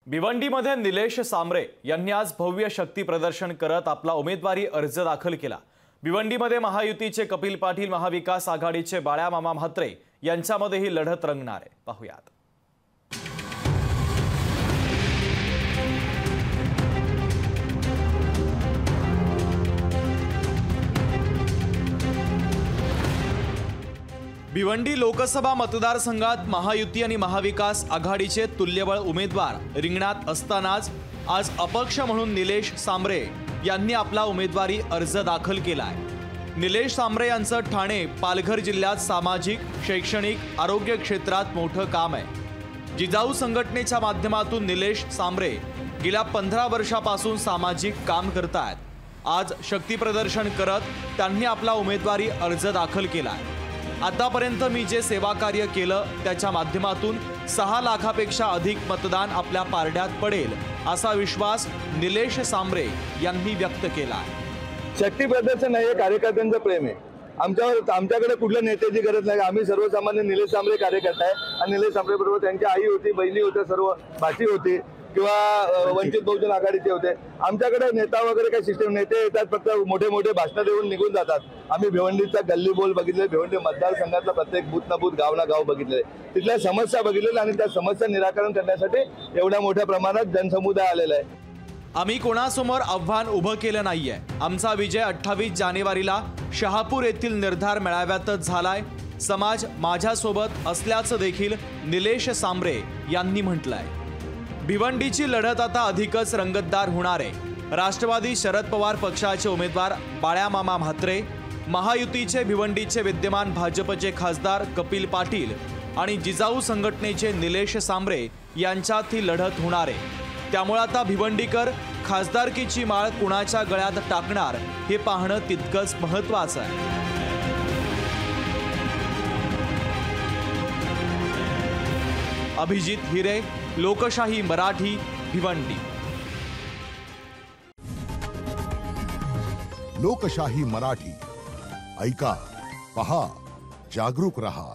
भिवंडीमध्ये निलेश सांबरे यांनी आज भव्य शक्ती प्रदर्शन करत आपला उमेदवारी अर्ज दाखल केला। भिवंडीमध्ये महायुतीचे कपिल पाटील, महाविकास आघाडीचे बाळ्या मामा म्हात्रे यांच्यामध्ये ही लढत रंगणार आहे। पाहूयात। भिवंडी लोकसभा मतदारसंघात महायुती आणि महाविकास आघाडीचे तुल्यबळ उमेदवार रिंगणात असतानाच आज अपक्ष म्हणून निलेश सांबरे यांनी आपला उमेदवारी अर्ज दाखल केलाय। निलेश सांबरे यांचं ठाणे, पालघर जिल्ह्यात सामाजिक, शैक्षणिक, आरोग्य क्षेत्रात मोठं काम आहे। जिजाऊ संघटनेच्या माध्यमातून निलेश सांबरे गेल्या 15 वर्षापासून सामाजिक काम करतायत। आज शक्ती प्रदर्शन करत त्यांनी आपला उमेदवारी अर्ज दाखल केलाय। आतापर्यंत मी जे सेवा कार्य केलं त्याच्या माध्यमातून 6 लाखापेक्षा अधिक मतदान आपल्या पारड्यात पडेल असा विश्वास निलेश सांबरे यांनी व्यक्त केला। शक्ती प्रदर्शन हे कार्यकर्त्यांचं प्रेम आहे। आमच्याकडे कुठल्या नेत्याची गरज नाही। आम्ही सर्वसामान्य निलेश सांबरे कार्यकर्ता आहे आणि निलेश सांबरे बरोबर त्यांची आई होती, बहिणी होत्या, सर्व भाची होती किंवा वंचित बहुजन आघाडीचे होते। आमच्याकडे नेता वगैरे काही सिस्टम, नेते येतात फक्त मोठे मोठे भाषण देऊन निघून जातात। आम्ही भिवंडीचा गल्ली बोल बघितले, भिवंडी मतदारसंघातला प्रत्येक बूथ ना बूथ, गाव ना गाव बघितले, तिथल्या समस्या बघितलेल्या आणि त्या समस्या निराकरण करण्यासाठी एवढ्या मोठ्या प्रमाणात जनसमुदाय आलेला आहे। आम्ही कोणासमोर आव्हान उभं केलं नाहीये। आमचा विजय 28 जानेवारीला शहापूर येथील निर्धार मेळाव्यातच झालाय। समाज माझ्यासोबत असल्याचं देखील निलेश सांबरे यांनी म्हटलंय। भिवंडीची लढत आता अधिकच रंगतदार होणार आहे। राष्ट्रवादी शरद पवार पक्षाचे उमेदवार बाळ्या मामा म्हात्रे, महायुतीचे भिवंडीचे विद्यमान भाजपचे खासदार कपिल पाटील आणि जिजाऊ संघटनेचे निलेश सांबरे यांच्यात ही लढत होणार आहे। त्यामुळे आता भिवंडीकर खासदारकीची माळ कुणाच्या गळ्यात टाकणार हे पाहणं तितकंच महत्त्वाचं आहे। अभिजित हिरे, लोकशाही मराठी, भिवंडी। लोकशाही मराठी ऐका, पहा, जागरूक रहा।